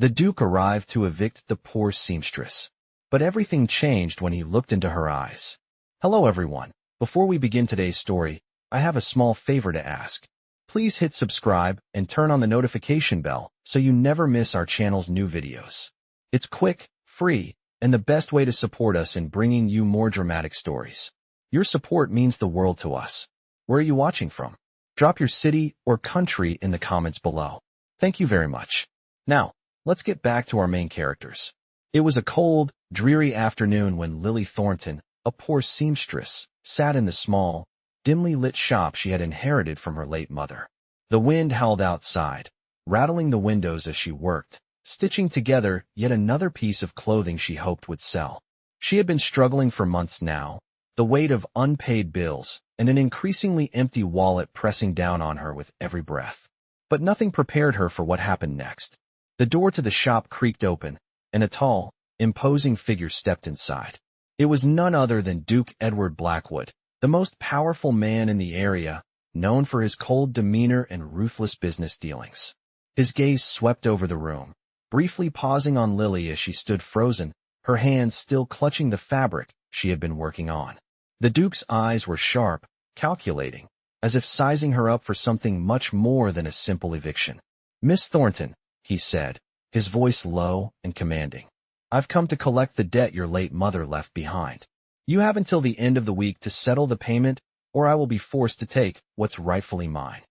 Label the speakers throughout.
Speaker 1: The Duke arrived to evict the poor seamstress. But everything changed when he looked into her eyes. Hello everyone. Before we begin today's story, I have a small favor to ask. Please hit subscribe and turn on the notification bell so you never miss our channel's new videos. It's quick, free, and the best way to support us in bringing you more dramatic stories. Your support means the world to us. Where are you watching from? Drop your city or country in the comments below. Thank you very much. Now, let's get back to our main characters. It was a cold, dreary afternoon when Lily Thornton, a poor seamstress, sat in the small, dimly lit shop she had inherited from her late mother. The wind howled outside, rattling the windows as she worked, stitching together yet another piece of clothing she hoped would sell. She had been struggling for months now, the weight of unpaid bills and an increasingly empty wallet pressing down on her with every breath. But nothing prepared her for what happened next. The door to the shop creaked open, and a tall, imposing figure stepped inside. It was none other than Duke Edward Blackwood, the most powerful man in the area, known for his cold demeanor and ruthless business dealings. His gaze swept over the room, briefly pausing on Lily as she stood frozen, her hands still clutching the fabric she had been working on. The Duke's eyes were sharp, calculating, as if sizing her up for something much more than a simple eviction. "Miss Thornton," he said, his voice low and commanding, "I've come to collect the debt your late mother left behind. You have until the end of the week to settle the payment, or I will be forced to take what's rightfully mine."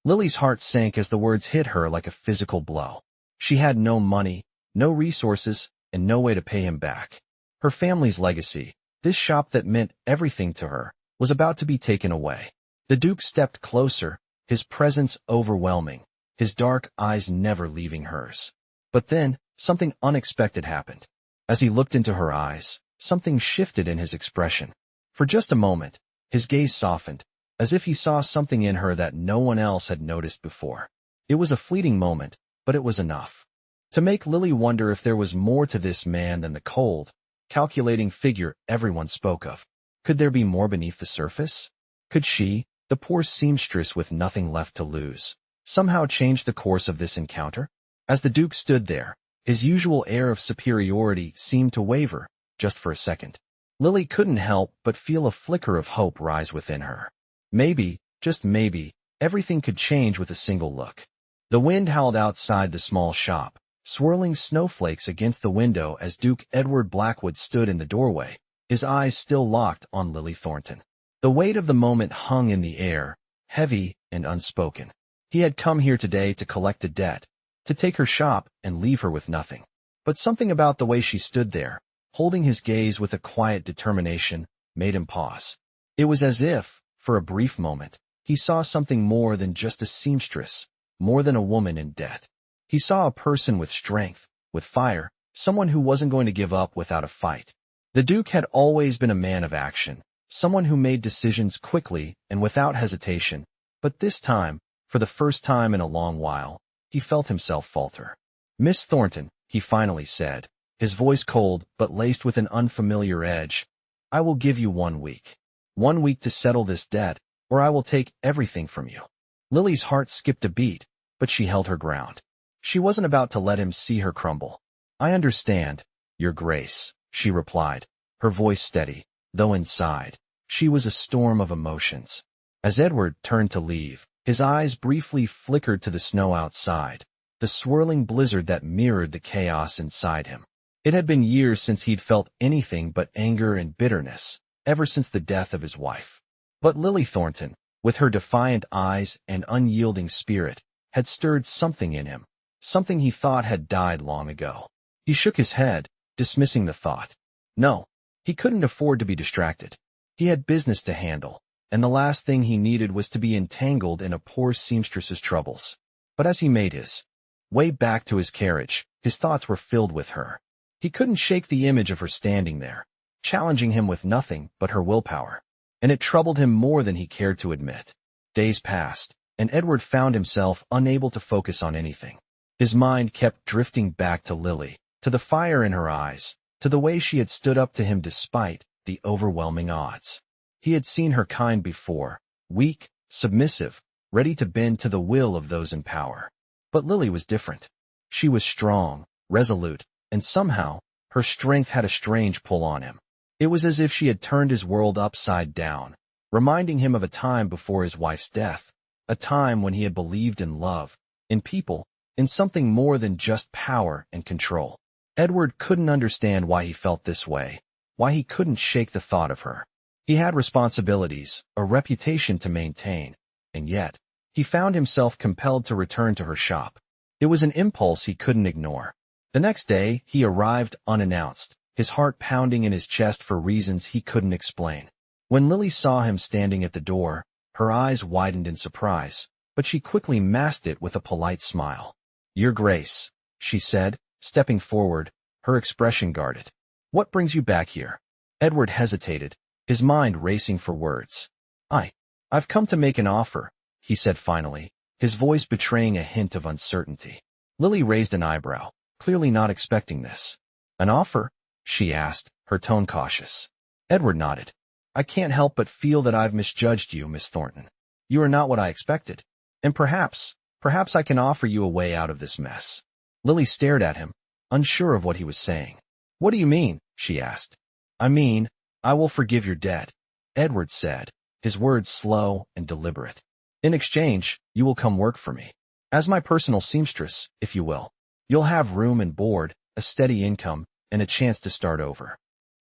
Speaker 1: Lily's heart sank as the words hit her like a physical blow. She had no money, no resources, and no way to pay him back. Her family's legacy, this shop that meant everything to her, was about to be taken away. The Duke stepped closer, his presence overwhelming, his dark eyes never leaving hers. But then, something unexpected happened. As he looked into her eyes, something shifted in his expression. For just a moment, his gaze softened, as if he saw something in her that no one else had noticed before. It was a fleeting moment, but it was enough to make Lily wonder if there was more to this man than the cold, calculating figure everyone spoke of. Could there be more beneath the surface? Could she, the poor seamstress with nothing left to lose, somehow change the course of this encounter? As the Duke stood there, his usual air of superiority seemed to waver, just for a second. Lily couldn't help but feel a flicker of hope rise within her. Maybe, just maybe, everything could change with a single look. The wind howled outside the small shop, swirling snowflakes against the window as Duke Edward Blackwood stood in the doorway, his eyes still locked on Lily Thornton. The weight of the moment hung in the air, heavy and unspoken. He had come here today to collect a debt, to take her shop and leave her with nothing. But something about the way she stood there, holding his gaze with a quiet determination, made him pause. It was as if, for a brief moment, he saw something more than just a seamstress, more than a woman in debt. He saw a person with strength, with fire, someone who wasn't going to give up without a fight. The Duke had always been a man of action, someone who made decisions quickly and without hesitation, but this time, for the first time in a long while, he felt himself falter. "Miss Thornton," he finally said, his voice cold but laced with an unfamiliar edge, "I will give you 1 week. 1 week to settle this debt, or I will take everything from you." Lily's heart skipped a beat, but she held her ground. She wasn't about to let him see her crumble. "I understand, Your Grace," she replied, her voice steady, though inside, she was a storm of emotions. As Edward turned to leave, his eyes briefly flickered to the snow outside, the swirling blizzard that mirrored the chaos inside him. It had been years since he'd felt anything but anger and bitterness, ever since the death of his wife. But Lily Thornton, with her defiant eyes and unyielding spirit, had stirred something in him, something he thought had died long ago. He shook his head, dismissing the thought. No, he couldn't afford to be distracted. He had business to handle, and the last thing he needed was to be entangled in a poor seamstress's troubles. But as he made his way back to his carriage, his thoughts were filled with her. He couldn't shake the image of her standing there, challenging him with nothing but her willpower, and it troubled him more than he cared to admit. Days passed, and Edward found himself unable to focus on anything. His mind kept drifting back to Lily, to the fire in her eyes, to the way she had stood up to him despite the overwhelming odds. He had seen her kind before, weak, submissive, ready to bend to the will of those in power. But Lily was different. She was strong, resolute, and somehow, her strength had a strange pull on him. It was as if she had turned his world upside down, reminding him of a time before his wife's death, a time when he had believed in love, in people, in something more than just power and control. Edward couldn't understand why he felt this way, why he couldn't shake the thought of her. He had responsibilities, a reputation to maintain, and yet, he found himself compelled to return to her shop. It was an impulse he couldn't ignore. The next day, he arrived unannounced, his heart pounding in his chest for reasons he couldn't explain. When Lily saw him standing at the door, her eyes widened in surprise, but she quickly masked it with a polite smile. "Your Grace," she said, stepping forward, her expression guarded. "What brings you back here?" Edward hesitated, his mind racing for words. I've come to make an offer," he said finally, his voice betraying a hint of uncertainty. Lily raised an eyebrow, clearly not expecting this. "An offer?" she asked, her tone cautious. Edward nodded. "I can't help but feel that I've misjudged you, Miss Thornton. You are not what I expected. And perhaps I can offer you a way out of this mess." Lily stared at him, unsure of what he was saying. "What do you mean?" she asked. "I mean, I will forgive your debt," Edward said, his words slow and deliberate. "In exchange, you will come work for me. As my personal seamstress, if you will. You'll have room and board, a steady income, and a chance to start over."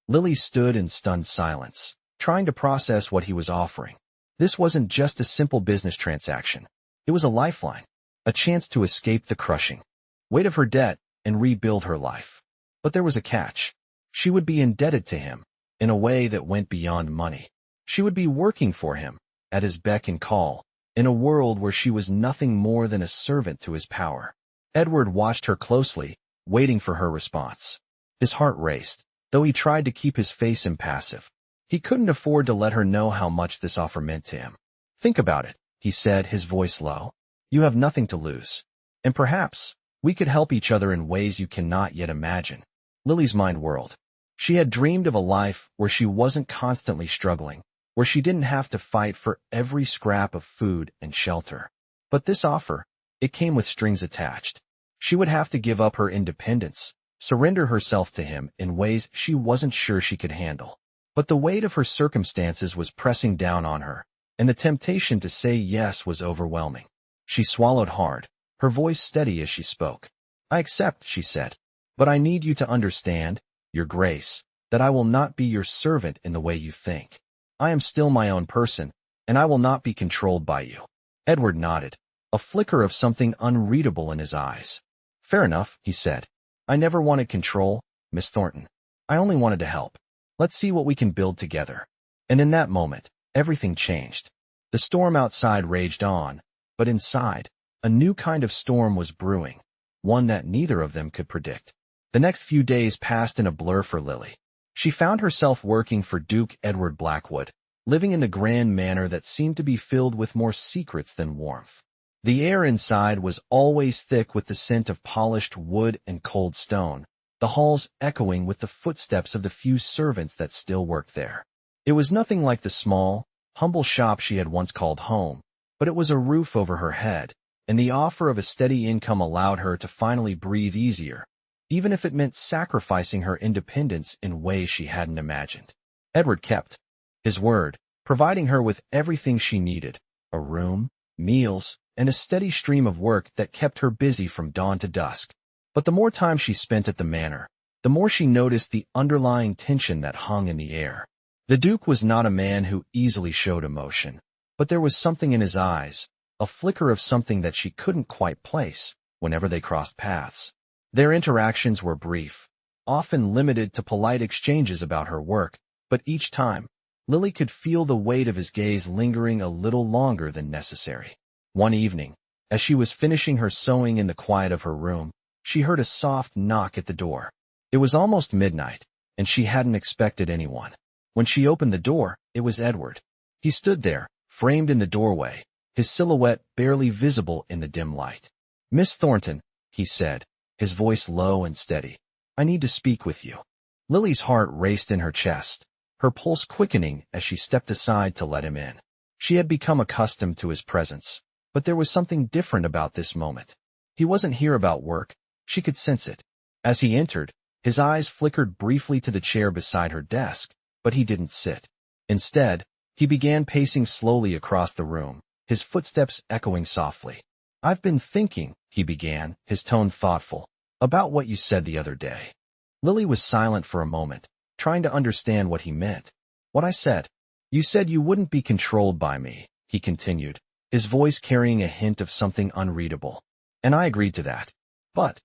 Speaker 1: Lily stood in stunned silence, trying to process what he was offering. This wasn't just a simple business transaction. It was a lifeline, a chance to escape the crushing weight of her debt and rebuild her life. But there was a catch. She would be indebted to him, in a way that went beyond money. She would be working for him, at his beck and call, in a world where she was nothing more than a servant to his power. Edward watched her closely, waiting for her response. His heart raced, though he tried to keep his face impassive. He couldn't afford to let her know how much this offer meant to him. "Think about it," he said, his voice low. "You have nothing to lose. And perhaps, we could help each other in ways you cannot yet imagine." Lily's mind whirled. She had dreamed of a life where she wasn't constantly struggling, where she didn't have to fight for every scrap of food and shelter. But this offer, it came with strings attached. She would have to give up her independence, surrender herself to him in ways she wasn't sure she could handle. But the weight of her circumstances was pressing down on her, and the temptation to say yes was overwhelming. She swallowed hard, her voice steady as she spoke. "I accept," she said, "but I need you to understand, Your Grace, that I will not be your servant in the way you think. I am still my own person, and I will not be controlled by you." Edward nodded, a flicker of something unreadable in his eyes. "Fair enough," he said. "I never wanted control, Miss Thornton. I only wanted to help. Let's see what we can build together." And in that moment, everything changed. The storm outside raged on, but inside, a new kind of storm was brewing, one that neither of them could predict. The next few days passed in a blur for Lily. She found herself working for Duke Edward Blackwood, living in the grand manor that seemed to be filled with more secrets than warmth. The air inside was always thick with the scent of polished wood and cold stone, the halls echoing with the footsteps of the few servants that still worked there. It was nothing like the small, humble shop she had once called home, but it was a roof over her head, and the offer of a steady income allowed her to finally breathe easier, even if it meant sacrificing her independence in ways she hadn't imagined. Edward kept his word, providing her with everything she needed, a room, meals, and a steady stream of work that kept her busy from dawn to dusk. But the more time she spent at the manor, the more she noticed the underlying tension that hung in the air. The Duke was not a man who easily showed emotion, but there was something in his eyes, a flicker of something that she couldn't quite place, whenever they crossed paths. Their interactions were brief, often limited to polite exchanges about her work, but each time, Lily could feel the weight of his gaze lingering a little longer than necessary. One evening, as she was finishing her sewing in the quiet of her room, she heard a soft knock at the door. It was almost midnight, and she hadn't expected anyone. When she opened the door, it was Edward. He stood there, framed in the doorway, his silhouette barely visible in the dim light. "Miss Thornton," he said, his voice low and steady, "I need to speak with you." Lily's heart raced in her chest, her pulse quickening as she stepped aside to let him in. She had become accustomed to his presence, but there was something different about this moment. He wasn't here about work. She could sense it. As he entered, his eyes flickered briefly to the chair beside her desk, but he didn't sit. Instead, he began pacing slowly across the room, his footsteps echoing softly. "I've been thinking," he began, his tone thoughtful, "about what you said the other day." Lily was silent for a moment, trying to understand what he meant. "What I said? You said you wouldn't be controlled by me," he continued, his voice carrying a hint of something unreadable. "And I agreed to that. But—"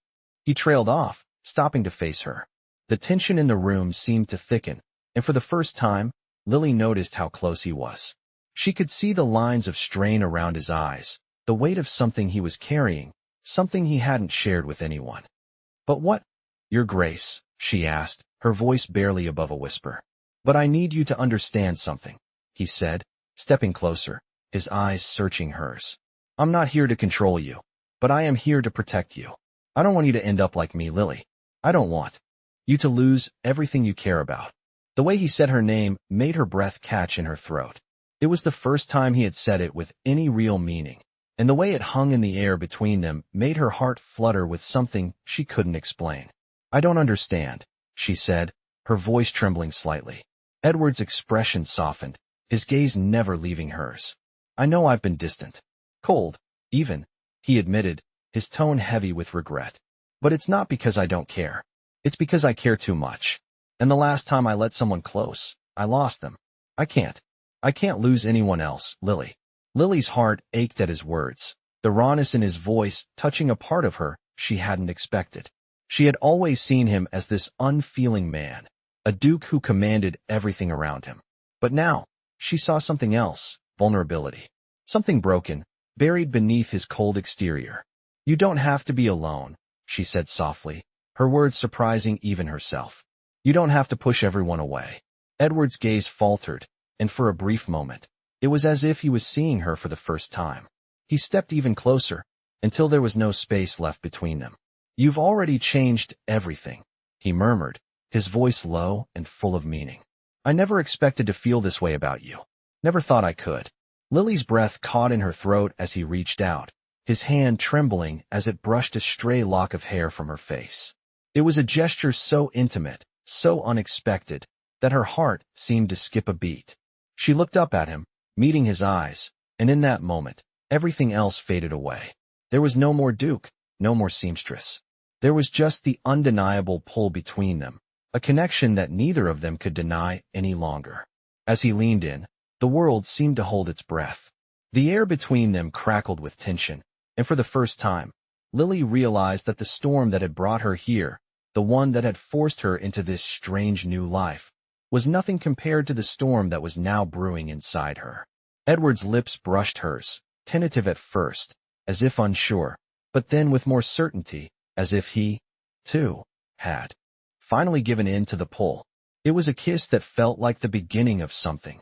Speaker 1: He trailed off, stopping to face her. The tension in the room seemed to thicken, and for the first time, Lily noticed how close he was. She could see the lines of strain around his eyes, the weight of something he was carrying, something he hadn't shared with anyone. "But what, Your Grace?" she asked, her voice barely above a whisper. "But I need you to understand something," he said, stepping closer, his eyes searching hers. "I'm not here to control you, but I am here to protect you. I don't want you to end up like me, Lily. I don't want you to lose everything you care about." The way he said her name made her breath catch in her throat. It was the first time he had said it with any real meaning, and the way it hung in the air between them made her heart flutter with something she couldn't explain. "I don't understand," she said, her voice trembling slightly. Edward's expression softened, his gaze never leaving hers. "I know I've been distant. Cold, even," he admitted, his tone heavy with regret. "But it's not because I don't care. It's because I care too much. And the last time I let someone close, I lost them. I can't lose anyone else, Lily." Lily's heart ached at his words, the rawness in his voice touching a part of her she hadn't expected. She had always seen him as this unfeeling man, a duke who commanded everything around him. But now, she saw something else, vulnerability. Something broken, buried beneath his cold exterior. "You don't have to be alone," she said softly, her words surprising even herself. "You don't have to push everyone away." Edward's gaze faltered, and for a brief moment, it was as if he was seeing her for the first time. He stepped even closer, until there was no space left between them. "You've already changed everything," he murmured, his voice low and full of meaning. "I never expected to feel this way about you. Never thought I could." Lily's breath caught in her throat as he reached out, his hand trembling as it brushed a stray lock of hair from her face. It was a gesture so intimate, so unexpected, that her heart seemed to skip a beat. She looked up at him, meeting his eyes, and in that moment, everything else faded away. There was no more Duke, no more Seamstress. There was just the undeniable pull between them, a connection that neither of them could deny any longer. As he leaned in, the world seemed to hold its breath. The air between them crackled with tension, and for the first time, Lily realized that the storm that had brought her here, the one that had forced her into this strange new life, was nothing compared to the storm that was now brewing inside her. Edward's lips brushed hers, tentative at first, as if unsure, but then with more certainty, as if he, too, had finally given in to the pull. It was a kiss that felt like the beginning of something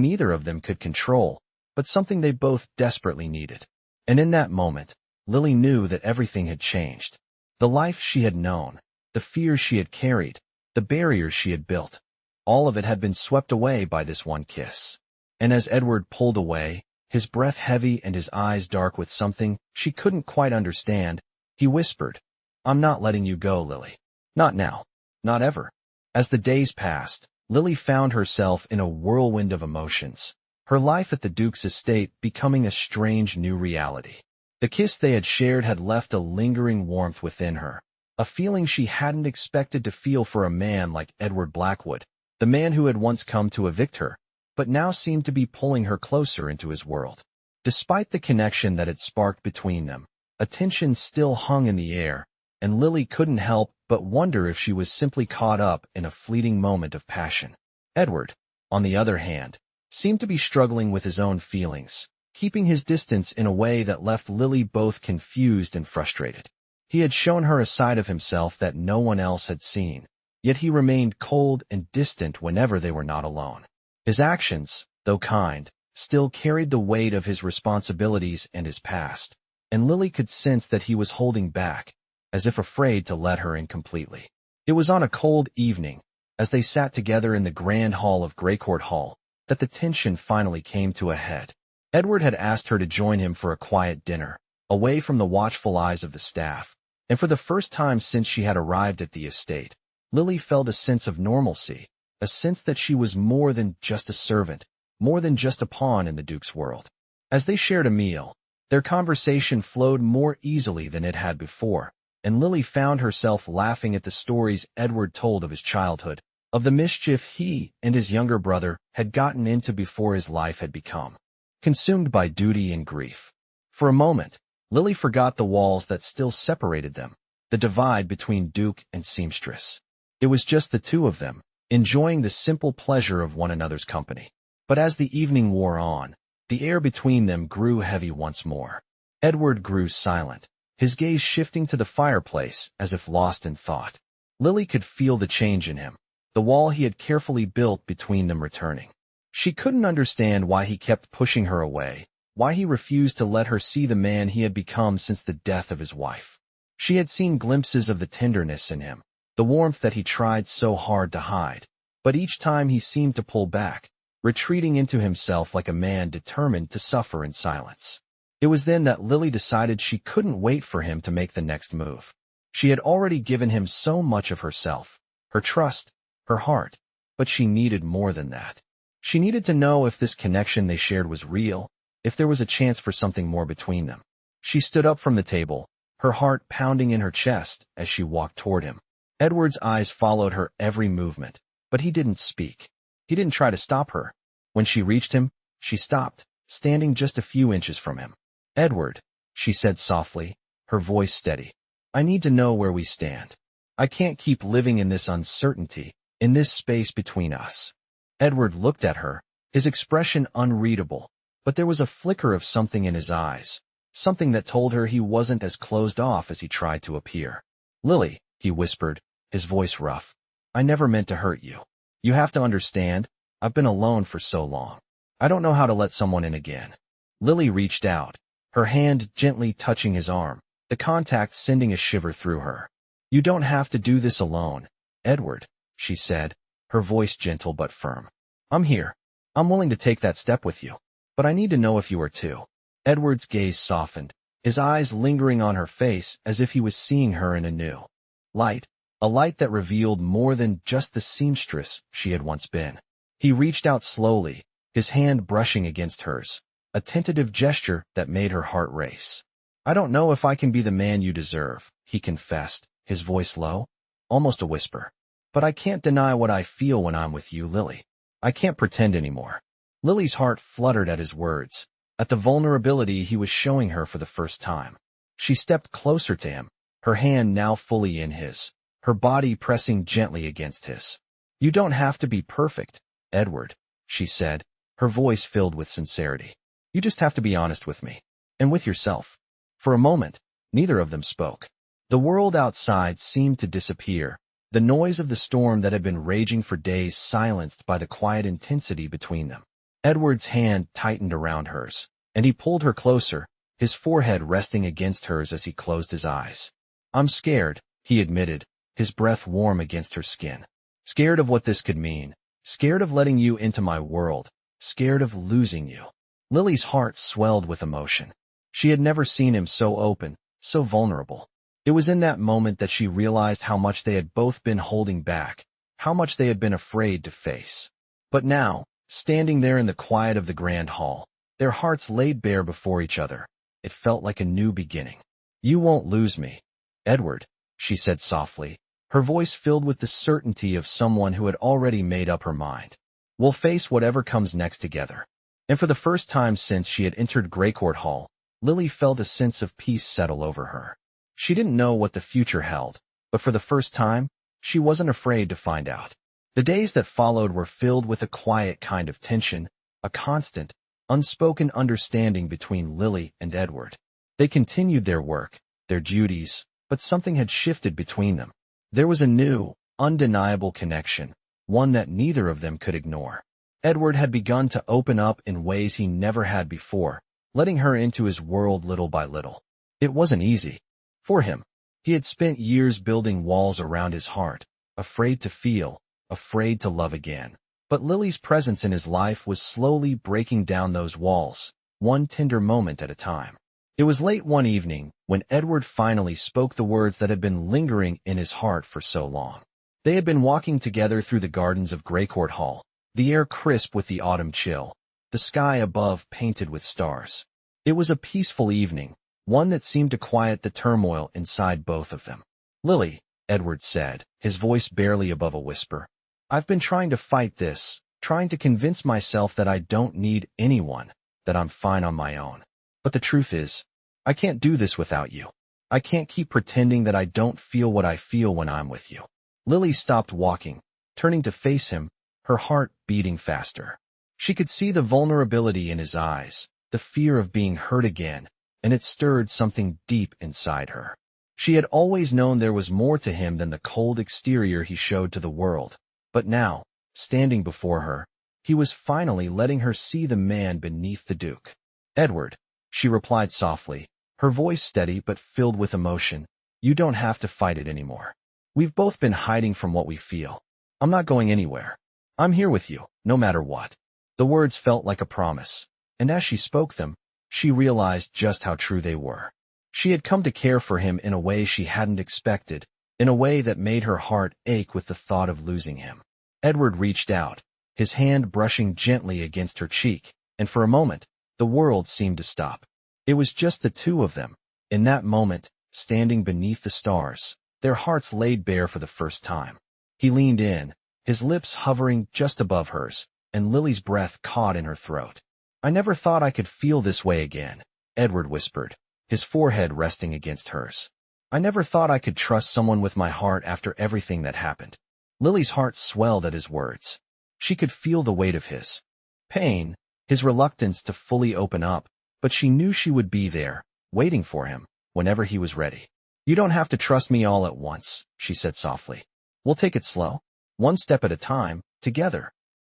Speaker 1: neither of them could control, but something they both desperately needed. And in that moment, Lily knew that everything had changed. The life she had known, the fears she had carried, the barriers she had built, all of it had been swept away by this one kiss. And as Edward pulled away, his breath heavy and his eyes dark with something she couldn't quite understand, he whispered, "I'm not letting you go, Lily. Not now. Not ever." As the days passed, Lily found herself in a whirlwind of emotions, her life at the Duke's estate becoming a strange new reality. The kiss they had shared had left a lingering warmth within her, a feeling she hadn't expected to feel for a man like Edward Blackwood, the man who had once come to evict her, but now seemed to be pulling her closer into his world. Despite the connection that had sparked between them, a tension still hung in the air, and Lily couldn't help but wonder if she was simply caught up in a fleeting moment of passion. Edward, on the other hand, seemed to be struggling with his own feelings, keeping his distance in a way that left Lily both confused and frustrated. He had shown her a side of himself that no one else had seen, yet he remained cold and distant whenever they were not alone. His actions, though kind, still carried the weight of his responsibilities and his past, and Lily could sense that he was holding back, as if afraid to let her in completely. It was on a cold evening, as they sat together in the grand hall of Greycourt Hall, that the tension finally came to a head. Edward had asked her to join him for a quiet dinner, away from the watchful eyes of the staff, And for the first time since she had arrived at the estate, Lily felt a sense of normalcy, a sense that she was more than just a servant, more than just a pawn in the Duke's world. As they shared a meal, their conversation flowed more easily than it had before, and Lily found herself laughing at the stories Edward told of his childhood, of the mischief he and his younger brother had gotten into before his life had become consumed by duty and grief. For a moment, Lily forgot the walls that still separated them, the divide between Duke and Seamstress. It was just the two of them, enjoying the simple pleasure of one another's company. But as the evening wore on, the air between them grew heavy once more. Edward grew silent, his gaze shifting to the fireplace as if lost in thought. Lily could feel the change in him, the wall he had carefully built between them returning. She couldn't understand why he kept pushing her away, why he refused to let her see the man he had become since the death of his wife. She had seen glimpses of the tenderness in him, the warmth that he tried so hard to hide, but each time he seemed to pull back, retreating into himself like a man determined to suffer in silence. It was then that Lily decided she couldn't wait for him to make the next move. She had already given him so much of herself, her trust, her heart, but she needed more than that. She needed to know if this connection they shared was real, if there was a chance for something more between them. She stood up from the table, her heart pounding in her chest as she walked toward him. Edward's eyes followed her every movement, but he didn't speak. He didn't try to stop her. When she reached him, she stopped, standing just a few inches from him. "Edward," she said softly, her voice steady. "I need to know where we stand. I can't keep living in this uncertainty, in this space between us." Edward looked at her, his expression unreadable, but there was a flicker of something in his eyes, something that told her he wasn't as closed off as he tried to appear. "Lily," he whispered, his voice rough, "I never meant to hurt you. You have to understand, I've been alone for so long. I don't know how to let someone in again." Lily reached out, her hand gently touching his arm, the contact sending a shiver through her. "You don't have to do this alone, Edward," she said, her voice gentle but firm. "I'm here. I'm willing to take that step with you. But I need to know if you are too." Edward's gaze softened, his eyes lingering on her face as if he was seeing her in a new light, a light that revealed more than just the seamstress she had once been. He reached out slowly, his hand brushing against hers, a tentative gesture that made her heart race. "I don't know if I can be the man you deserve," he confessed, his voice low, almost a whisper. "But I can't deny what I feel when I'm with you, Lily. I can't pretend anymore." Lily's heart fluttered at his words, at the vulnerability he was showing her for the first time. She stepped closer to him, her hand now fully in his, her body pressing gently against his. "You don't have to be perfect, Edward," she said, her voice filled with sincerity. "You just have to be honest with me, and with yourself." For a moment, neither of them spoke. The world outside seemed to disappear, the noise of the storm that had been raging for days silenced by the quiet intensity between them. Edward's hand tightened around hers, and he pulled her closer, his forehead resting against hers as he closed his eyes. "I'm scared," he admitted, his breath warm against her skin. "Scared of what this could mean, scared of letting you into my world, scared of losing you." Lily's heart swelled with emotion. She had never seen him so open, so vulnerable. It was in that moment that she realized how much they had both been holding back, how much they had been afraid to face. But now, standing there in the quiet of the grand hall, their hearts laid bare before each other, it felt like a new beginning. "You won't lose me, Edward," she said softly, her voice filled with the certainty of someone who had already made up her mind. "We'll face whatever comes next together." And for the first time since she had entered Greycourt Hall, Lily felt a sense of peace settle over her. She didn't know what the future held, but for the first time, she wasn't afraid to find out. The days that followed were filled with a quiet kind of tension, a constant, unspoken understanding between Lily and Edward. They continued their work, their duties, but something had shifted between them. There was a new, undeniable connection, one that neither of them could ignore. Edward had begun to open up in ways he never had before, letting her into his world little by little. It wasn't easy. For him, he had spent years building walls around his heart, afraid to feel, afraid to love again. But Lily's presence in his life was slowly breaking down those walls, one tender moment at a time. It was late one evening when Edward finally spoke the words that had been lingering in his heart for so long. They had been walking together through the gardens of Greycourt Hall, the air crisp with the autumn chill, the sky above painted with stars. It was a peaceful evening, one that seemed to quiet the turmoil inside both of them. "Lily," Edward said, his voice barely above a whisper, "I've been trying to fight this, trying to convince myself that I don't need anyone, that I'm fine on my own. But the truth is, I can't do this without you. I can't keep pretending that I don't feel what I feel when I'm with you." Lily stopped walking, turning to face him, her heart beating faster. She could see the vulnerability in his eyes, the fear of being hurt again, and it stirred something deep inside her. She had always known there was more to him than the cold exterior he showed to the world, but now, standing before her, he was finally letting her see the man beneath the Duke. "Edward," she replied softly, her voice steady but filled with emotion, "you don't have to fight it anymore. We've both been hiding from what we feel. I'm not going anywhere. I'm here with you, no matter what." The words felt like a promise, and as she spoke them, she realized just how true they were. She had come to care for him in a way she hadn't expected, in a way that made her heart ache with the thought of losing him. Edward reached out, his hand brushing gently against her cheek, and for a moment, the world seemed to stop. It was just the two of them. In that moment, standing beneath the stars, their hearts laid bare for the first time. He leaned in, his lips hovering just above hers, and Lily's breath caught in her throat. "I never thought I could feel this way again," Edward whispered, his forehead resting against hers. "I never thought I could trust someone with my heart after everything that happened." Lily's heart swelled at his words. She could feel the weight of his pain, his reluctance to fully open up, but she knew she would be there, waiting for him, whenever he was ready. "You don't have to trust me all at once," she said softly. "We'll take it slow, one step at a time, together."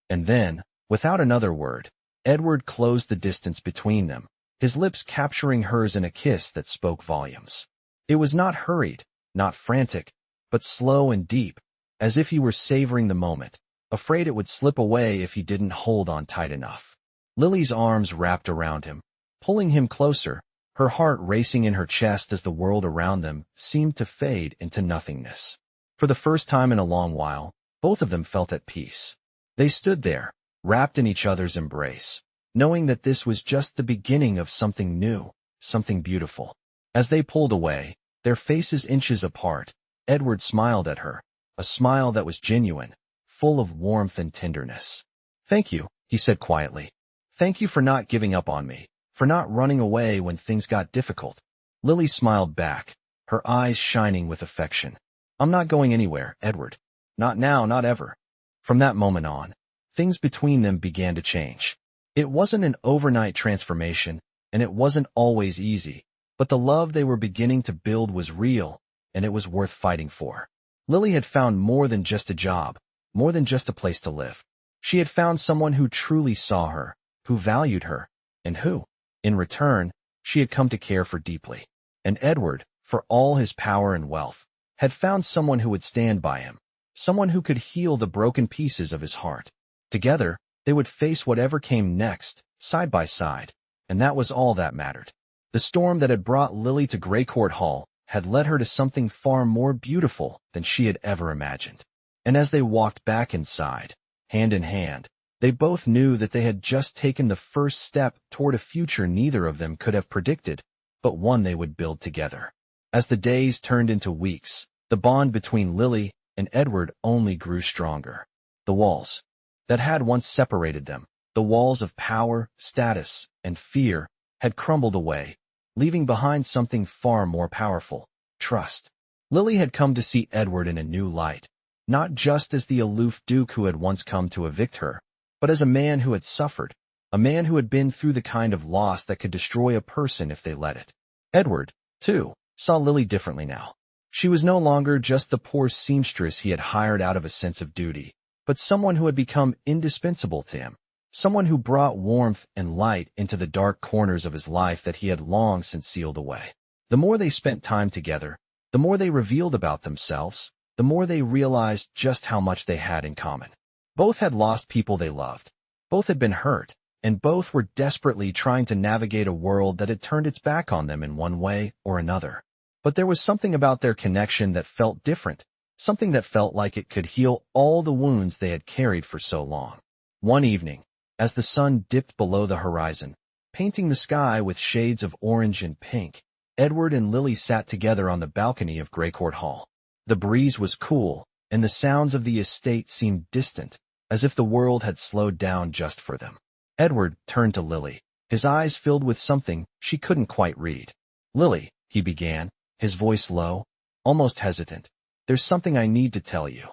Speaker 1: And then, without another word, Edward closed the distance between them, his lips capturing hers in a kiss that spoke volumes. It was not hurried, not frantic, but slow and deep, as if he were savoring the moment, afraid it would slip away if he didn't hold on tight enough. Lily's arms wrapped around him, pulling him closer, her heart racing in her chest as the world around them seemed to fade into nothingness. For the first time in a long while, both of them felt at peace. They stood there, wrapped in each other's embrace, knowing that this was just the beginning of something new, something beautiful. As they pulled away, their faces inches apart, Edward smiled at her, a smile that was genuine, full of warmth and tenderness. "Thank you," he said quietly. "Thank you for not giving up on me, for not running away when things got difficult." Lily smiled back, her eyes shining with affection. "I'm not going anywhere, Edward. Not now, not ever." From that moment on, things between them began to change. It wasn't an overnight transformation, and it wasn't always easy, but the love they were beginning to build was real, and it was worth fighting for. Lily had found more than just a job, more than just a place to live. She had found someone who truly saw her, who valued her, and who, in return, she had come to care for deeply. And Edward, for all his power and wealth, had found someone who would stand by him, someone who could heal the broken pieces of his heart. Together, they would face whatever came next, side by side, and that was all that mattered. The storm that had brought Lily to Greycourt Hall had led her to something far more beautiful than she had ever imagined. And as they walked back inside, hand in hand, they both knew that they had just taken the first step toward a future neither of them could have predicted, but one they would build together. As the days turned into weeks, the bond between Lily and Edward only grew stronger. The walls that had once separated them, the walls of power, status, and fear, had crumbled away, leaving behind something far more powerful: trust. Lily had come to see Edward in a new light, not just as the aloof duke who had once come to evict her, but as a man who had suffered, a man who had been through the kind of loss that could destroy a person if they let it. Edward, too, saw Lily differently now. She was no longer just the poor seamstress he had hired out of a sense of duty, but someone who had become indispensable to him, someone who brought warmth and light into the dark corners of his life that he had long since sealed away. The more they spent time together, the more they revealed about themselves, the more they realized just how much they had in common. Both had lost people they loved. Both had been hurt, and both were desperately trying to navigate a world that had turned its back on them in one way or another. But there was something about their connection that felt different, something that felt like it could heal all the wounds they had carried for so long. One evening, as the sun dipped below the horizon, painting the sky with shades of orange and pink, Edward and Lily sat together on the balcony of Greycourt Hall. The breeze was cool, and the sounds of the estate seemed distant, as if the world had slowed down just for them. Edward turned to Lily, his eyes filled with something she couldn't quite read. "Lily," he began, his voice low, almost hesitant, "there's something I need to tell you."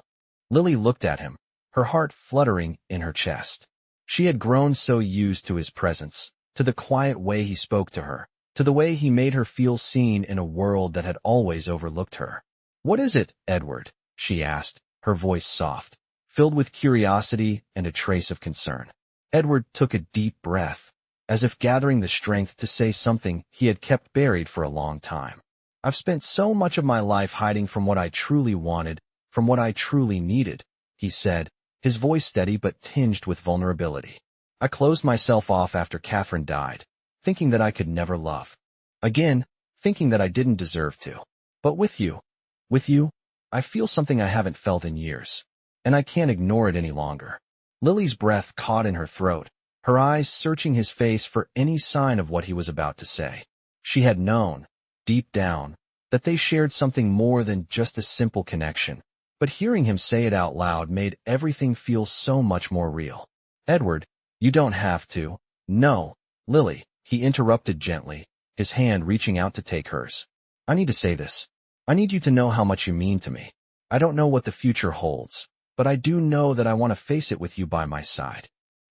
Speaker 1: Lily looked at him, her heart fluttering in her chest. She had grown so used to his presence, to the quiet way he spoke to her, to the way he made her feel seen in a world that had always overlooked her. "What is it, Edward?" she asked, her voice soft, filled with curiosity and a trace of concern. Edward took a deep breath, as if gathering the strength to say something he had kept buried for a long time. "I've spent so much of my life hiding from what I truly wanted, from what I truly needed," he said, his voice steady but tinged with vulnerability. "I closed myself off after Catherine died, thinking that I could never love again, thinking that I didn't deserve to. But with you, I feel something I haven't felt in years, and I can't ignore it any longer." Lily's breath caught in her throat, her eyes searching his face for any sign of what he was about to say. She had known, deep down, that they shared something more than just a simple connection, but hearing him say it out loud made everything feel so much more real. "Edward, you don't have to." "No, Lily," he interrupted gently, his hand reaching out to take hers. "I need to say this. I need you to know how much you mean to me. I don't know what the future holds, but I do know that I want to face it with you by my side."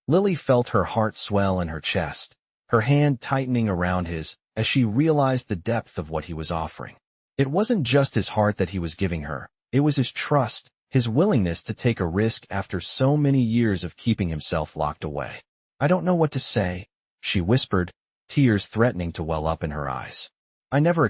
Speaker 1: Lily felt her heart swell in her chest, her hand tightening around his as she realized the depth of what he was offering. It wasn't just his heart that he was giving her, it was his trust, his willingness to take a risk after so many years of keeping himself locked away. "I don't know what to say," she whispered, tears threatening to well up in her eyes. I never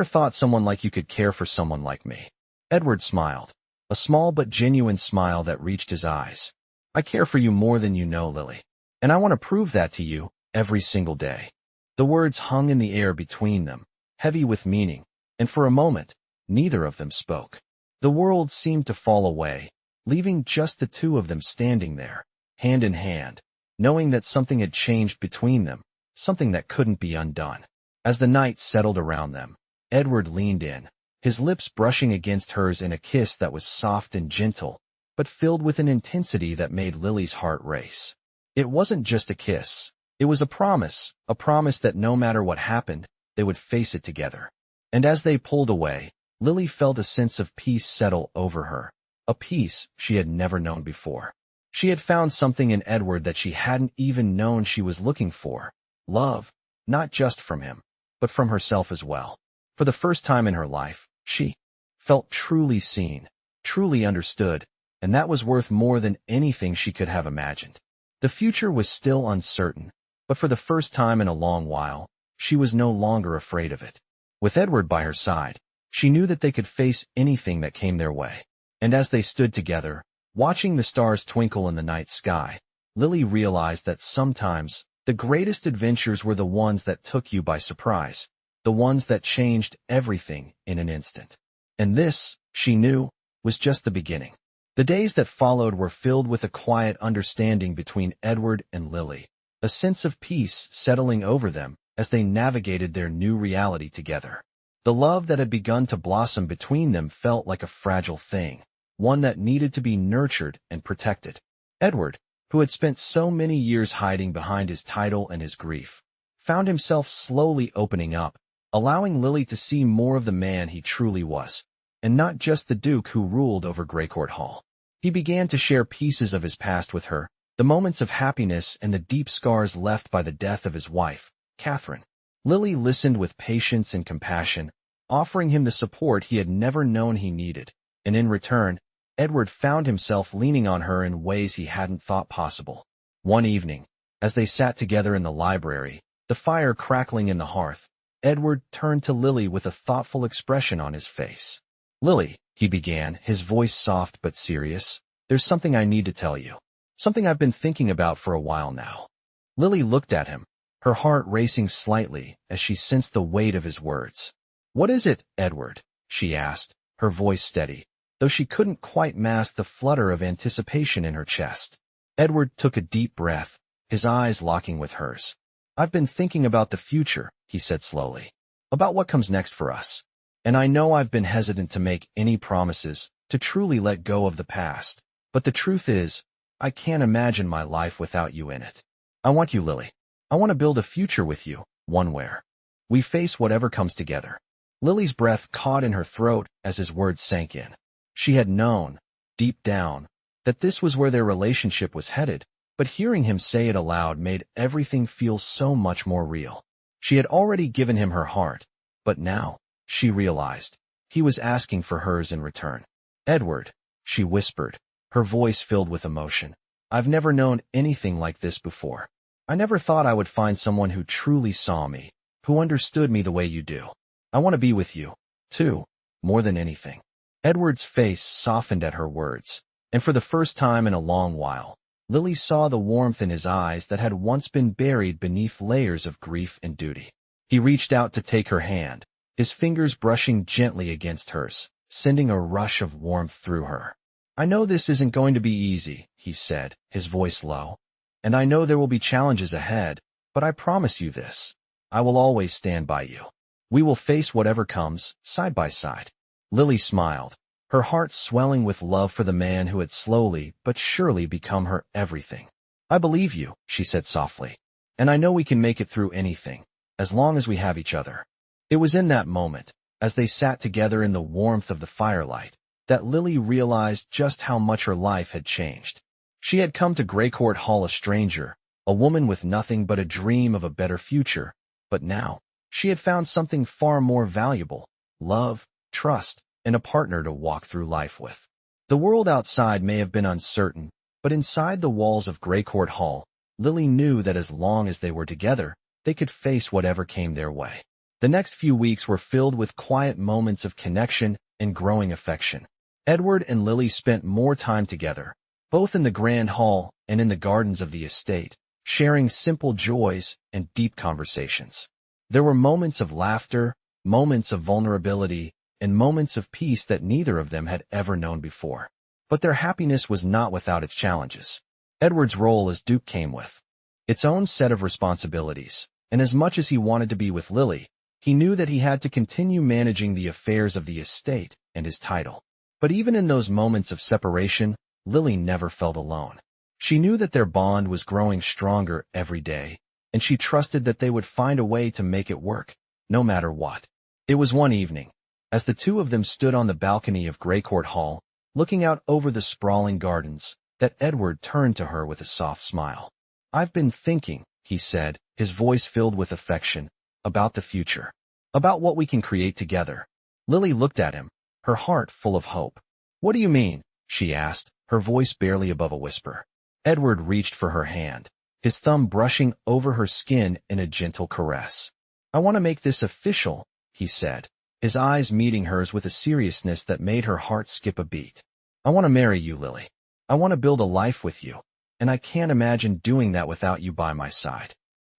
Speaker 1: thought someone like you could care for someone like me." Edward smiled, a small but genuine smile that reached his eyes. "I care for you more than you know, Lily, and I want to prove that to you every single day." The words hung in the air between them, heavy with meaning, and for a moment, neither of them spoke. The world seemed to fall away, leaving just the two of them standing there, hand in hand, knowing that something had changed between them, something that couldn't be undone. As the night settled around them, Edward leaned in, his lips brushing against hers in a kiss that was soft and gentle, but filled with an intensity that made Lily's heart race. It wasn't just a kiss. It was a promise that no matter what happened, they would face it together. And as they pulled away, Lily felt a sense of peace settle over her, a peace she had never known before. She had found something in Edward that she hadn't even known she was looking for. Love, not just from him, but from herself as well. For the first time in her life, she felt truly seen, truly understood, and that was worth more than anything she could have imagined. The future was still uncertain, but for the first time in a long while, she was no longer afraid of it. With Edward by her side, she knew that they could face anything that came their way. And as they stood together, watching the stars twinkle in the night sky, Lily realized that sometimes the greatest adventures were the ones that took you by surprise, the ones that changed everything in an instant. And this, she knew, was just the beginning. The days that followed were filled with a quiet understanding between Edward and Lily, a sense of peace settling over them as they navigated their new reality together. The love that had begun to blossom between them felt like a fragile thing, one that needed to be nurtured and protected. Edward, who had spent so many years hiding behind his title and his grief, found himself slowly opening up, allowing Lily to see more of the man he truly was, and not just the Duke who ruled over Greycourt Hall. He began to share pieces of his past with her, the moments of happiness and the deep scars left by the death of his wife, Catherine. Lily listened with patience and compassion, offering him the support he had never known he needed, and in return, Edward found himself leaning on her in ways he hadn't thought possible. One evening, as they sat together in the library, the fire crackling in the hearth, Edward turned to Lily with a thoughtful expression on his face. "Lily," he began, his voice soft but serious, "there's something I need to tell you." Something I've been thinking about for a while now. Lily looked at him, her heart racing slightly as she sensed the weight of his words. What is it, Edward? She asked, her voice steady, though she couldn't quite mask the flutter of anticipation in her chest. Edward took a deep breath, his eyes locking with hers. I've been thinking about the future, he said slowly. About what comes next for us. And I know I've been hesitant to make any promises, to truly let go of the past. But the truth is, I can't imagine my life without you in it. I want you, Lily. I want to build a future with you, one where we face whatever comes together. Lily's breath caught in her throat as his words sank in. She had known, deep down, that this was where their relationship was headed, but hearing him say it aloud made everything feel so much more real. She had already given him her heart, but now, she realized, he was asking for hers in return. Edward, she whispered, her voice filled with emotion. I've never known anything like this before. I never thought I would find someone who truly saw me, who understood me the way you do. I want to be with you, too, more than anything. Edward's face softened at her words, and for the first time in a long while, Lily saw the warmth in his eyes that had once been buried beneath layers of grief and duty. He reached out to take her hand, his fingers brushing gently against hers, sending a rush of warmth through her. I know this isn't going to be easy, he said, his voice low. And I know there will be challenges ahead, but I promise you this. I will always stand by you. We will face whatever comes, side by side. Lily smiled, her heart swelling with love for the man who had slowly but surely become her everything. I believe you, she said softly. And I know we can make it through anything, as long as we have each other. It was in that moment, as they sat together in the warmth of the firelight, that Lily realized just how much her life had changed. She had come to Greycourt Hall a stranger, a woman with nothing but a dream of a better future, but now, she had found something far more valuable: love, trust, and a partner to walk through life with. The world outside may have been uncertain, but inside the walls of Greycourt Hall, Lily knew that as long as they were together, they could face whatever came their way. The next few weeks were filled with quiet moments of connection and growing affection. Edward and Lily spent more time together, both in the grand hall and in the gardens of the estate, sharing simple joys and deep conversations. There were moments of laughter, moments of vulnerability, and moments of peace that neither of them had ever known before. But their happiness was not without its challenges. Edward's role as Duke came with its own set of responsibilities, and as much as he wanted to be with Lily, he knew that he had to continue managing the affairs of the estate and his title. But even in those moments of separation, Lily never felt alone. She knew that their bond was growing stronger every day, and she trusted that they would find a way to make it work, no matter what. It was one evening, as the two of them stood on the balcony of Greycourt Hall, looking out over the sprawling gardens, that Edward turned to her with a soft smile. I've been thinking, he said, his voice filled with affection, about the future, about what we can create together. Lily looked at him, her heart full of hope. What do you mean? She asked, her voice barely above a whisper. Edward reached for her hand, his thumb brushing over her skin in a gentle caress. I want to make this official, he said, his eyes meeting hers with a seriousness that made her heart skip a beat. I want to marry you, Lily. I want to build a life with you, and I can't imagine doing that without you by my side.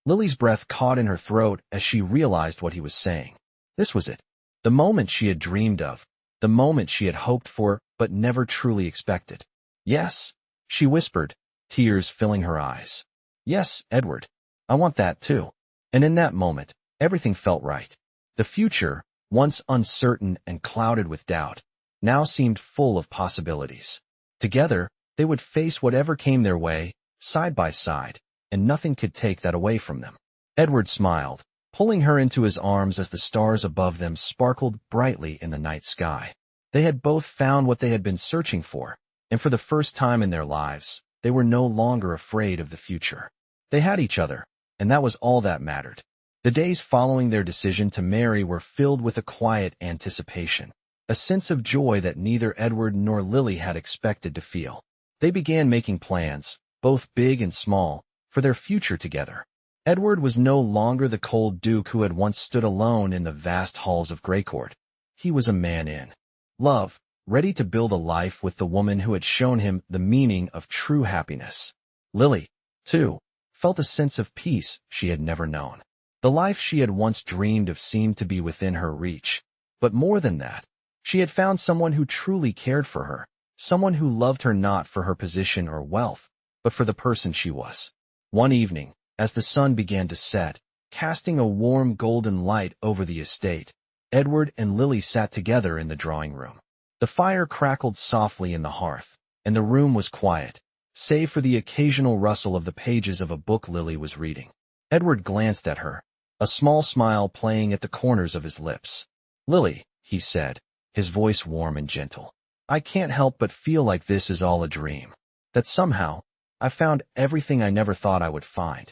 Speaker 1: Lily's breath caught in her throat as she realized what he was saying. This was it, the moment she had dreamed of, the moment she had hoped for but never truly expected. Yes, she whispered, tears filling her eyes. Yes, Edward. I want that too. And in that moment, everything felt right. The future, once uncertain and clouded with doubt, now seemed full of possibilities. Together, they would face whatever came their way, side by side, and nothing could take that away from them. Edward smiled, pulling her into his arms as the stars above them sparkled brightly in the night sky. They had both found what they had been searching for, and for the first time in their lives, they were no longer afraid of the future. They had each other, and that was all that mattered. The days following their decision to marry were filled with a quiet anticipation, a sense of joy that neither Edward nor Lily had expected to feel. They began making plans, both big and small, for their future together. Edward was no longer the cold duke who had once stood alone in the vast halls of Greycourt. He was a man in love, ready to build a life with the woman who had shown him the meaning of true happiness. Lily, too, felt a sense of peace she had never known. The life she had once dreamed of seemed to be within her reach. But more than that, she had found someone who truly cared for her, someone who loved her not for her position or wealth, but for the person she was. One evening, as the sun began to set, casting a warm golden light over the estate, Edward and Lily sat together in the drawing room. The fire crackled softly in the hearth, and the room was quiet, save for the occasional rustle of the pages of a book Lily was reading. Edward glanced at her, a small smile playing at the corners of his lips. "Lily," he said, his voice warm and gentle, "I can't help but feel like this is all a dream, that somehow I found everything I never thought I would find."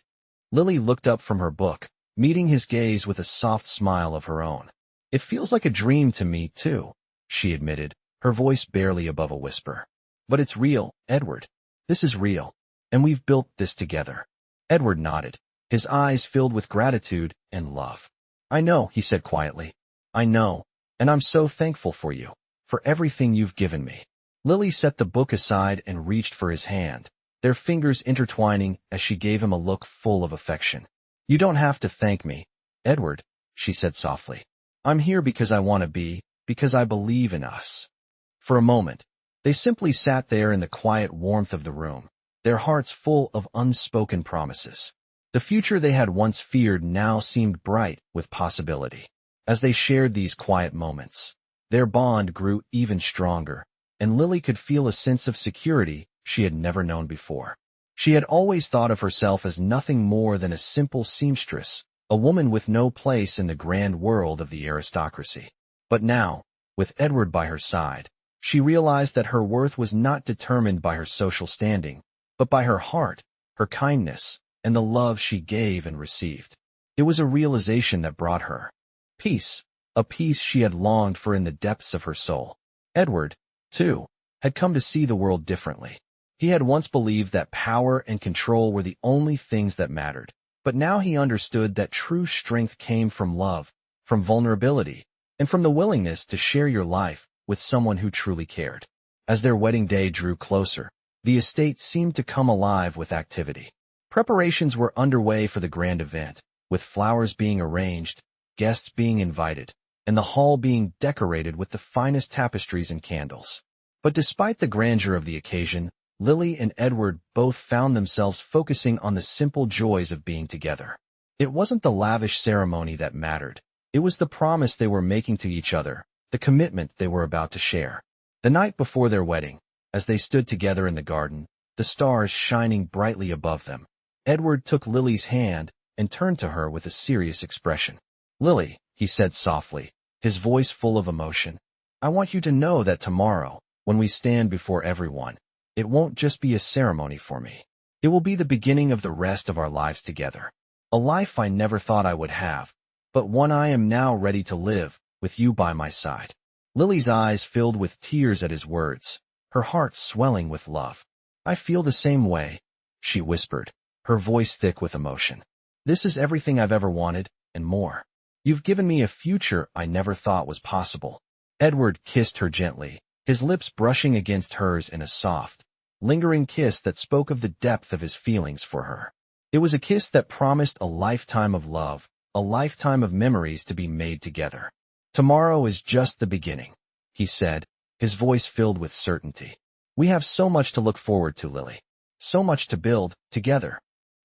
Speaker 1: Lily looked up from her book, meeting his gaze with a soft smile of her own. "It feels like a dream to me, too," she admitted, her voice barely above a whisper. "But it's real, Edward. This is real, and we've built this together." Edward nodded, his eyes filled with gratitude and love. "I know," he said quietly. "I know, and I'm so thankful for you, for everything you've given me." Lily set the book aside and reached for his hand, their fingers intertwining as she gave him a look full of affection. "You don't have to thank me, Edward," she said softly. "I'm here because I want to be, because I believe in us." For a moment, they simply sat there in the quiet warmth of the room, their hearts full of unspoken promises. The future they had once feared now seemed bright with possibility. As they shared these quiet moments, their bond grew even stronger, and Lily could feel a sense of security she had never known before. She had always thought of herself as nothing more than a simple seamstress, a woman with no place in the grand world of the aristocracy. But now, with Edward by her side, she realized that her worth was not determined by her social standing, but by her heart, her kindness, and the love she gave and received. It was a realization that brought her peace, a peace she had longed for in the depths of her soul. Edward, too, had come to see the world differently. He had once believed that power and control were the only things that mattered, but now he understood that true strength came from love, from vulnerability, and from the willingness to share your life with someone who truly cared. As their wedding day drew closer, the estate seemed to come alive with activity. Preparations were underway for the grand event, with flowers being arranged, guests being invited, and the hall being decorated with the finest tapestries and candles. But despite the grandeur of the occasion, Lily and Edward both found themselves focusing on the simple joys of being together. It wasn't the lavish ceremony that mattered. It was the promise they were making to each other, the commitment they were about to share. The night before their wedding, as they stood together in the garden, the stars shining brightly above them, Edward took Lily's hand and turned to her with a serious expression. "Lily," he said softly, his voice full of emotion, "I want you to know that tomorrow, when we stand before everyone, it won't just be a ceremony for me. It will be the beginning of the rest of our lives together. A life I never thought I would have, but one I am now ready to live, with you by my side." Lily's eyes filled with tears at his words, her heart swelling with love. "I feel the same way," she whispered, her voice thick with emotion. "This is everything I've ever wanted, and more. You've given me a future I never thought was possible." Edward kissed her gently, his lips brushing against hers in a soft, lingering kiss that spoke of the depth of his feelings for her. It was a kiss that promised a lifetime of love, a lifetime of memories to be made together. "Tomorrow is just the beginning," he said, his voice filled with certainty. "We have so much to look forward to, Lily. So much to build, together."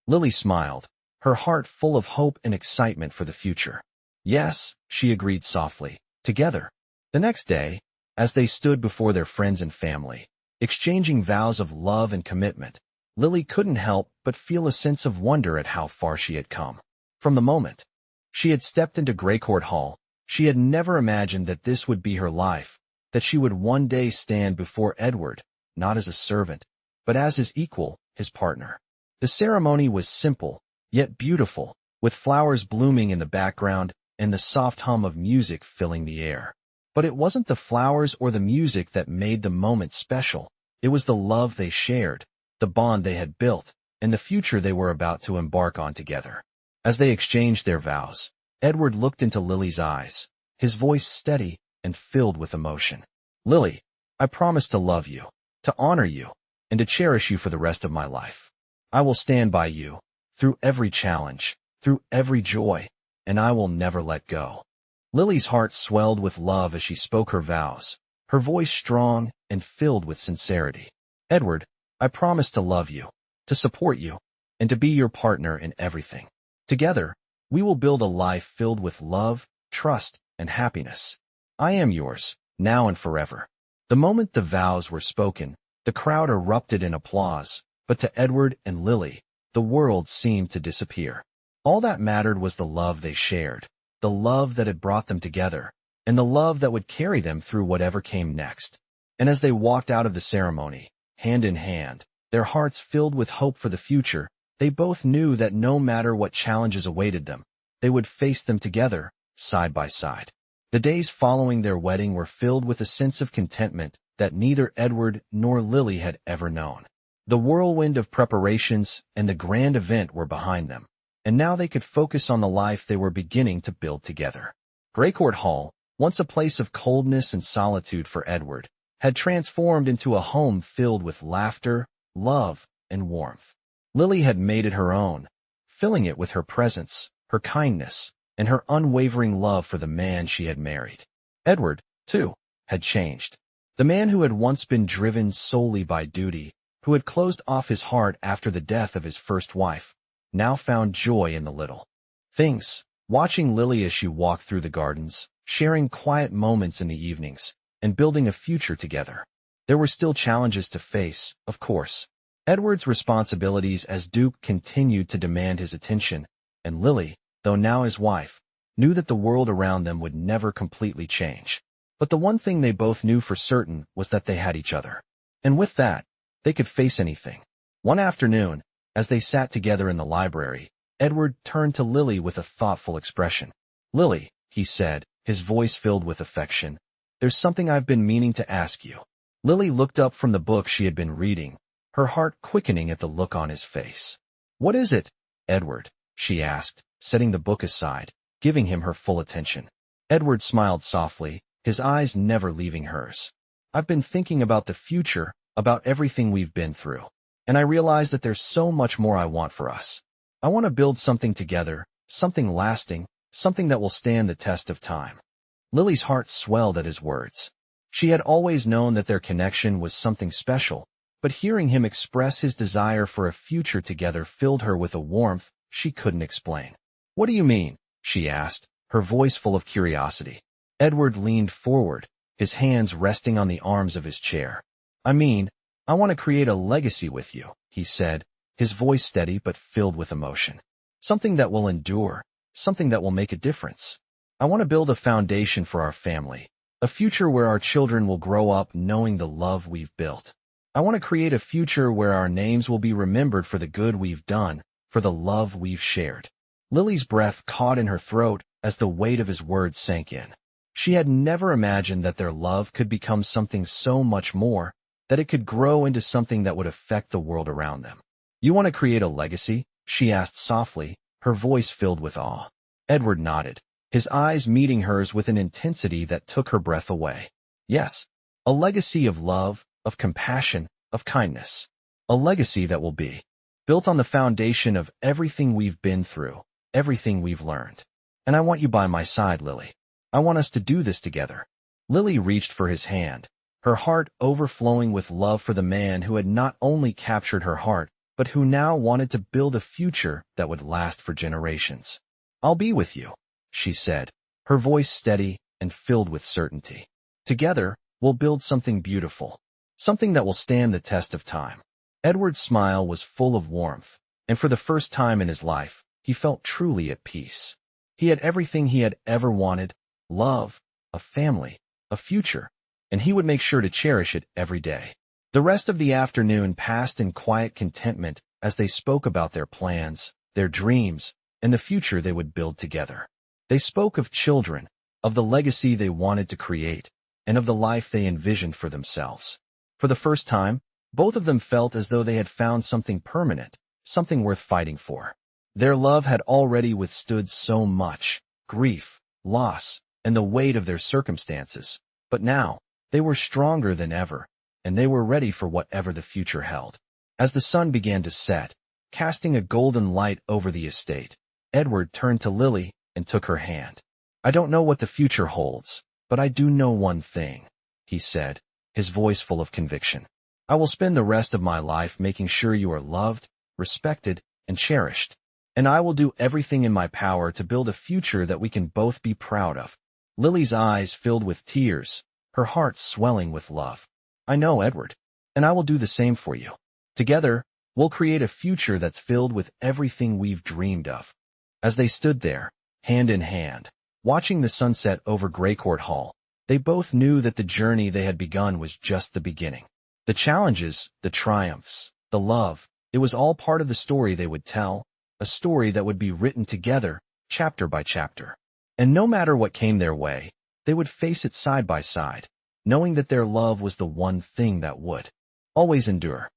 Speaker 1: Lily smiled, her heart full of hope and excitement for the future. "Yes," she agreed softly, "together." The next day, as they stood before their friends and family, exchanging vows of love and commitment, Lily couldn't help but feel a sense of wonder at how far she had come. From the moment she had stepped into Greycourt Hall, she had never imagined that this would be her life, that she would one day stand before Edward, not as a servant, but as his equal, his partner. The ceremony was simple, yet beautiful, with flowers blooming in the background and the soft hum of music filling the air. But it wasn't the flowers or the music that made the moment special. It was the love they shared, the bond they had built, and the future they were about to embark on together. As they exchanged their vows, Edward looked into Lily's eyes, his voice steady and filled with emotion. "Lily," I promise to love you, to honor you, and to cherish you for the rest of my life. I will stand by you, through every challenge, through every joy, and I will never let go." Lily's heart swelled with love as she spoke her vows, her voice strong and filled with sincerity. "Edward, I promise to love you, to support you, and to be your partner in everything. Together, we will build a life filled with love, trust, and happiness. I am yours, now and forever." The moment the vows were spoken, the crowd erupted in applause, but to Edward and Lily, the world seemed to disappear. All that mattered was the love they shared, the love that had brought them together, and the love that would carry them through whatever came next. And as they walked out of the ceremony, hand in hand, their hearts filled with hope for the future, they both knew that no matter what challenges awaited them, they would face them together, side by side. The days following their wedding were filled with a sense of contentment that neither Edward nor Lily had ever known. The whirlwind of preparations and the grand event were behind them, and now they could focus on the life they were beginning to build together. Greycourt Hall, once a place of coldness and solitude for Edward, had transformed into a home filled with laughter, love, and warmth. Lily had made it her own, filling it with her presence, her kindness, and her unwavering love for the man she had married. Edward, too, had changed. The man who had once been driven solely by duty, who had closed off his heart after the death of his first wife, now found joy in the little things, watching Lily as she walked through the gardens, sharing quiet moments in the evenings, and building a future together. There were still challenges to face, of course. Edward's responsibilities as Duke continued to demand his attention, and Lily, though now his wife, knew that the world around them would never completely change. But the one thing they both knew for certain was that they had each other. And with that, they could face anything. One afternoon, as they sat together in the library, Edward turned to Lily with a thoughtful expression. "Lily," he said, his voice filled with affection, "there's something I've been meaning to ask you." Lily looked up from the book she had been reading, her heart quickening at the look on his face. "What is it, Edward?" she asked, setting the book aside, giving him her full attention. Edward smiled softly, his eyes never leaving hers. "I've been thinking about the future, about everything we've been through, and I realize that there's so much more I want for us. I want to build something together, something lasting, something that will stand the test of time." Lily's heart swelled at his words. She had always known that their connection was something special, but hearing him express his desire for a future together filled her with a warmth she couldn't explain. "What do you mean?" she asked, her voice full of curiosity. Edward leaned forward, his hands resting on the arms of his chair. "I mean, I want to create a legacy with you," he said, his voice steady but filled with emotion. "Something that will endure, something that will make a difference. I want to build a foundation for our family, a future where our children will grow up knowing the love we've built. I want to create a future where our names will be remembered for the good we've done, for the love we've shared." Lily's breath caught in her throat as the weight of his words sank in. She had never imagined that their love could become something so much more, that it could grow into something that would affect the world around them. "You want to create a legacy?" she asked softly, her voice filled with awe. Edward nodded, his eyes meeting hers with an intensity that took her breath away. "Yes, a legacy of love, of compassion, of kindness. A legacy that will be built on the foundation of everything we've been through, everything we've learned. And I want you by my side, Lily. I want us to do this together." Lily reached for his hand, her heart overflowing with love for the man who had not only captured her heart, but who now wanted to build a future that would last for generations. "I'll be with you," she said, her voice steady and filled with certainty. "Together, we'll build something beautiful, something that will stand the test of time." Edward's smile was full of warmth, and for the first time in his life, he felt truly at peace. He had everything he had ever wanted: love, a family, a future, and he would make sure to cherish it every day. The rest of the afternoon passed in quiet contentment as they spoke about their plans, their dreams, and the future they would build together. They spoke of children, of the legacy they wanted to create, and of the life they envisioned for themselves. For the first time, both of them felt as though they had found something permanent, something worth fighting for. Their love had already withstood so much: grief, loss, and the weight of their circumstances. But now, They were stronger than ever, and they were ready for whatever the future held. As the sun began to set, casting a golden light over the estate, Edward turned to Lily and took her hand. "I don't know what the future holds, but I do know one thing," he said, his voice full of conviction. "I will spend the rest of my life making sure you are loved, respected, and cherished. And I will do everything in my power to build a future that we can both be proud of." Lily's eyes filled with tears, her heart swelling with love. "I know, Edward, and I will do the same for you. Together, we'll create a future that's filled with everything we've dreamed of." As they stood there, hand in hand, watching the sunset over Greycourt Hall, they both knew that the journey they had begun was just the beginning. The challenges, the triumphs, the love, it was all part of the story they would tell, a story that would be written together, chapter by chapter. And no matter what came their way, they would face it side by side, knowing that their love was the one thing that would always endure.